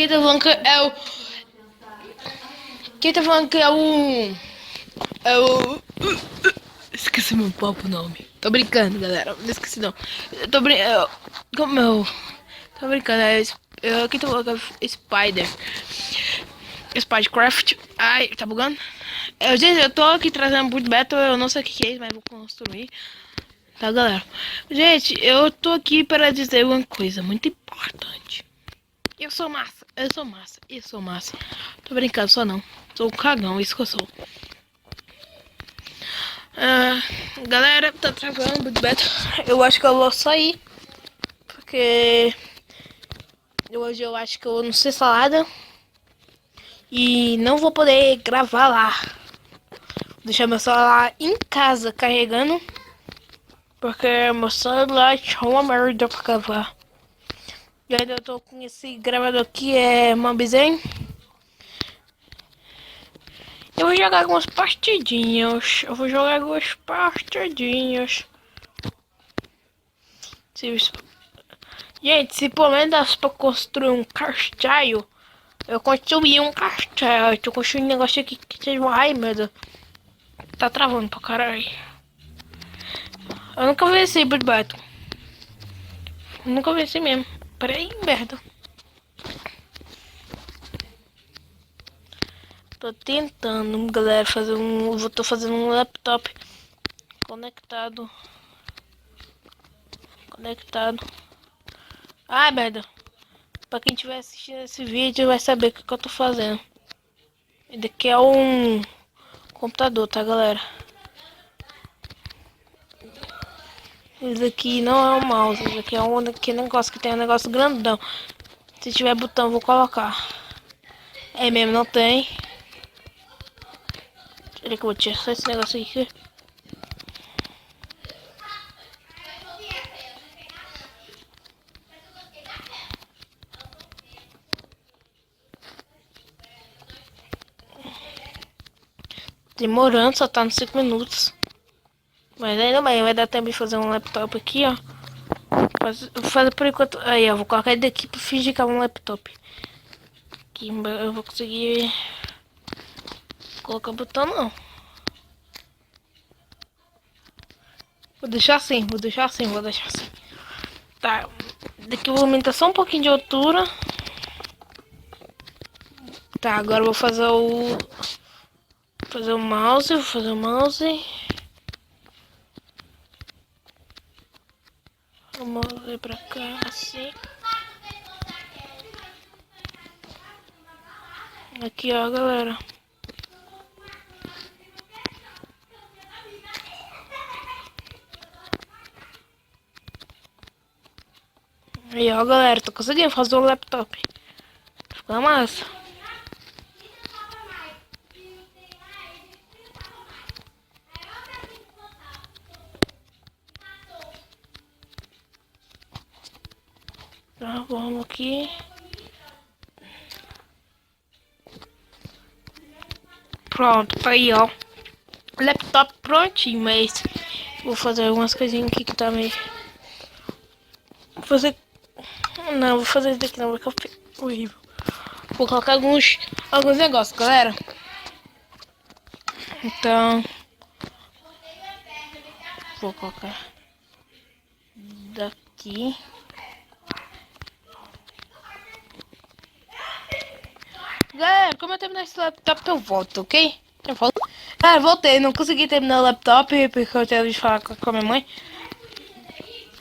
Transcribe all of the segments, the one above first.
Quem tá falando que é o. Quem tá falando que é o. É o. Esqueci meu próprio nome. Tô brincando, galera. Não esqueci não. Eu tô brincando. Como eu. Tô brincando. Quem tá falando que é Spider. Spidercraft. Ai, tá bugando? Gente, eu tô aqui trazendo muito Battle. Eu não sei o que é isso, mas vou construir. Tá, galera? Gente, eu tô aqui para dizer uma coisa muito importante. Eu sou massa, eu sou massa, eu sou massa. Tô brincando, só não. Sou um cagão, isso que eu sou. Galera, tá travando muito beta. Eu acho que eu vou sair. Porque hoje eu acho que eu vou no Ser Salada. E não vou poder gravar lá. Vou deixar meu celular em casa carregando. Porque meu celular é uma merda pra gravar. E ainda eu tô com esse gravador aqui, é Mambizem. Eu vou jogar algumas partidinhas. Gente, se pelo menos dá pra construir um castelo, eu construí um castelo. Eu tô construindo um negócio aqui que vocês vão. Ai, meu Deus. Tá travando pra caralho. Eu nunca vi esse de bato. Nunca vi esse mesmo. Pera aí, merda. Tô tentando, galera, fazer um. Eu tô fazendo um laptop conectado. Ai, merda. Pra quem estiver assistindo esse vídeo vai saber o que eu tô fazendo. Esse daqui é um computador, tá, galera? Esse aqui não é um mouse. Esse aqui é um negócio que tem um negócio grandão. Se tiver botão, vou colocar. É mesmo, não tem. Será que eu vou tirar só esse negócio aqui? Demorando, só tá nos 5 minutos. Mas ainda bem, vai dar tempo de fazer um laptop aqui, ó. Vou fazer por enquanto. Aí, ó, vou colocar ele daqui pra fingir que é um laptop. Aqui eu vou conseguir colocar botão, não. Vou deixar assim. Tá, daqui eu vou aumentar só um pouquinho de altura. Tá, agora eu vou fazer o mouse, O mouse pra cá, assim. Aqui, ó, galera. Aí, ó, galera, tô conseguindo fazer o laptop. Ficou massa. Tá, vamos aqui. Pronto, tá aí, ó. Laptop prontinho, mas vou fazer algumas coisinhas aqui que tá meio. Vou fazer. Não, vou fazer isso daqui não, porque é horrível. Vou colocar alguns negócios, galera. Então. Vou colocar daqui. Galera, como eu terminar esse laptop, eu volto, ok? Eu volto. Ah, voltei, não consegui terminar o laptop porque eu tive de falar com a minha mãe.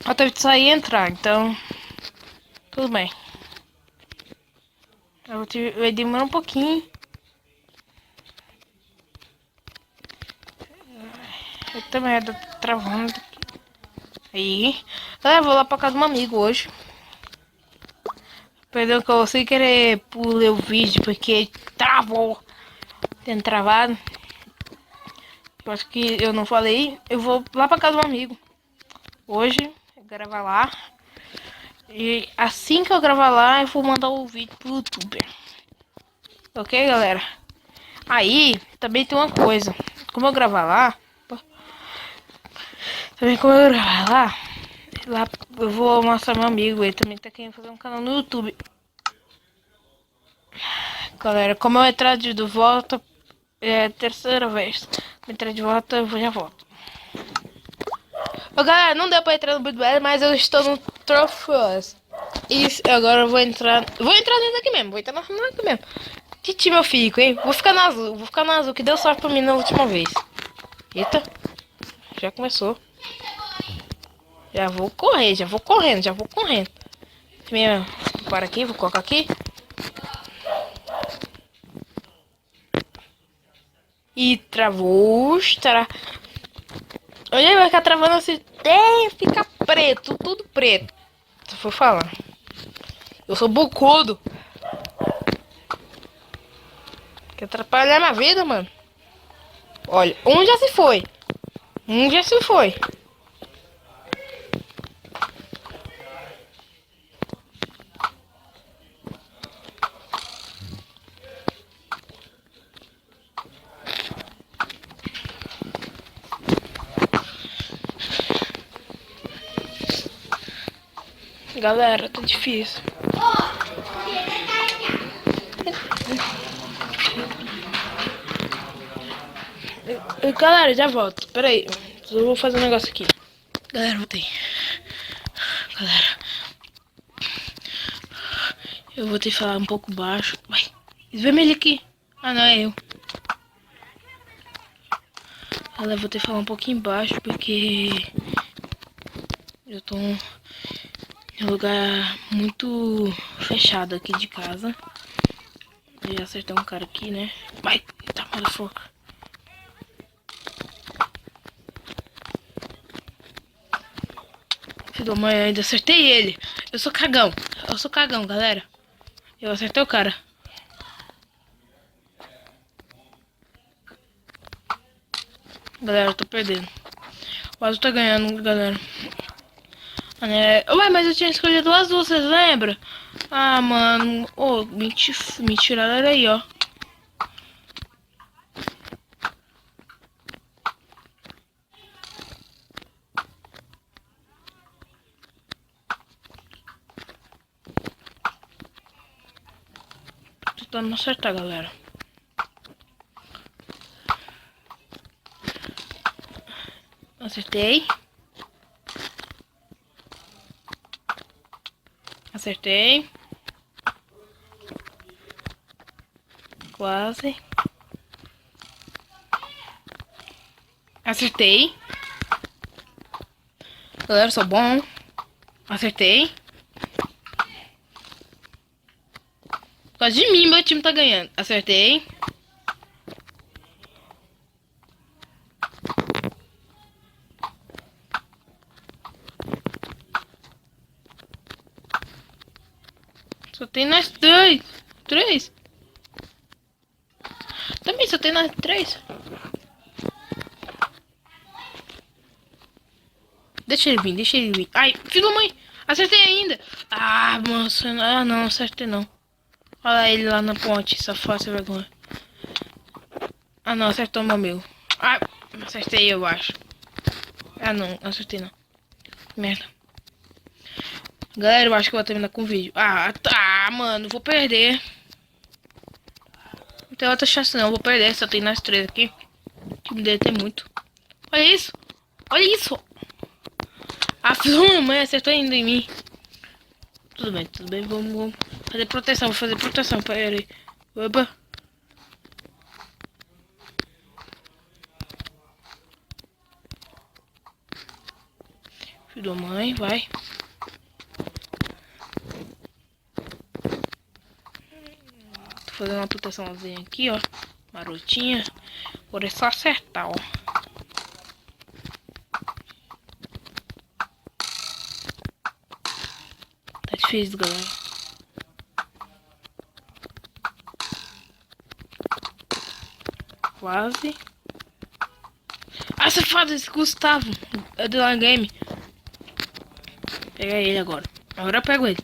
Eu teve de sair e entrar, então. Tudo bem. Vai demorar um pouquinho. Eu também tô travando. Aí. Eu vou lá pra casa de um amigo hoje. Perdão que eu sem querer pulei o vídeo porque travou. Tendo travado. Eu acho que eu não falei. Eu vou lá pra casa de um amigo. Hoje. Gravar lá. E assim que eu gravar lá, eu vou mandar o vídeo pro YouTube. Ok, galera? Aí, também tem uma coisa. Como eu gravar lá... Também como eu gravar lá eu vou mostrar meu amigo. Ele também tá querendo fazer um canal no YouTube. Galera, como eu entrar de volta, é a terceira vez. Eu entrar de volta, eu já volto. Ô, galera, não deu pra entrar no Budweiser, mas eu estou no Trofeus. Isso, agora eu vou entrar. Vou entrar nesse aqui mesmo, vou entrar nesse aqui mesmo. Que time eu fico, hein? Vou ficar na azul, que deu sorte pra mim na última vez. Eita, já começou. Já vou correr, já vou correndo. Minha, para aqui, vou colocar aqui. E travou, estará. Olha, vai ficar travando assim. É, fica preto, tudo preto. Se for falar. Eu sou bocudo. Quer atrapalhar minha vida, mano? Olha, um já se foi. Galera, tá difícil. Galera, já volto. Pera aí. Eu vou fazer um negócio aqui. Galera, voltei. Galera. Eu vou ter que falar um pouco baixo. Vai. Vermelho aqui. Ah, não, é eu. Galera, vou ter que falar um pouquinho baixo porque eu tô em um lugar muito fechado aqui de casa. Eu ia acertar um cara aqui, né? Vai, tá, motherfucker. Filho da mãe, ainda acertei ele. Eu sou cagão, galera. Eu acertei o cara. Galera, eu tô perdendo. O azul tá ganhando, galera. Ué, mas eu tinha escolhido o azul, vocês lembram? Ah, mano. Oh, me tiraram aí, ó. Tô tentando acertar, galera. Acertei. Acertei. Quase. Acertei. Galera, sou bom. Acertei. Por causa de mim, meu time tá ganhando. Acertei. Só tem nós dois. Três. Também só tem nós três. Deixa ele vir. Ai, filho da mãe. Acertei ainda. Ah, moça. Ah, não, acertei não. Olha ele lá na ponte, safado, sem vergonha. Ah, não, acertou meu amigo. Ah, acertei, eu acho. Ah, não, acertei não. Merda. Galera, eu acho que eu vou terminar com o vídeo. Ah, tá, mano, vou perder. Não tem outra chance não, vou perder. Só tem nós três aqui. O time dele tem muito. Olha isso. Olha isso. A mãe acertou ainda em mim. Tudo bem. Vamos fazer proteção. Vou fazer proteção pra ele. Opa. Filho da mãe, vai. Tô fazendo uma proteçãozinha aqui, ó. Marotinha. Agora é só acertar, ó. Tá difícil, galera. Quase. Ah, safado, esse Gustavo. É do Line Game. Pega ele agora. Agora eu pego ele.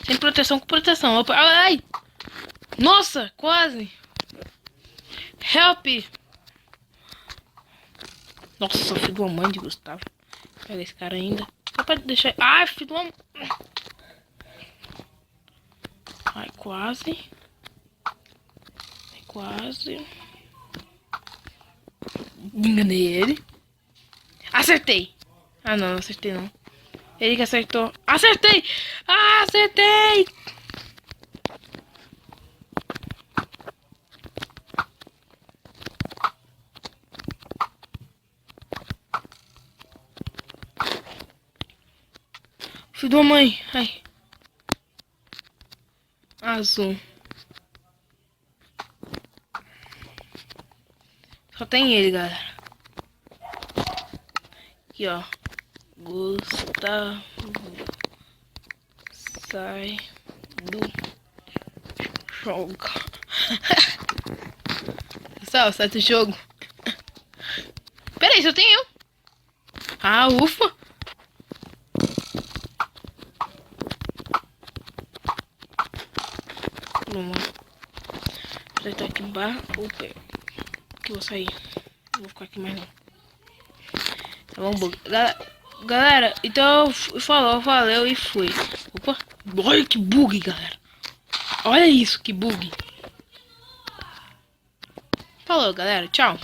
Sem proteção, com proteção. Opa. Ai! Nossa, quase. Help! Nossa, filho de uma mãe de Gustavo. Pega esse cara ainda. Só pra deixar... Ai, filho de uma... Ai, quase. Quase. Enganei ele. Acertei. Ah, não, não acertei não. Ele que acertou. Acertei! Ah, acertei! Filho da mãe. Ai. Azul. Só tem ele, galera. Aqui, ó. Gustavo. Sai do jogo. Pessoal, sai do jogo. Peraí, só tem eu. Ah, ufa. Vamos lá. Apertar aqui embaixo. Opa. Que eu vou sair. Não vou ficar aqui mais não. Tá bom, bug. Galera, então falou, valeu e fui. Opa. Olha que bug, galera. Olha isso, que bug. Falou, galera. Tchau.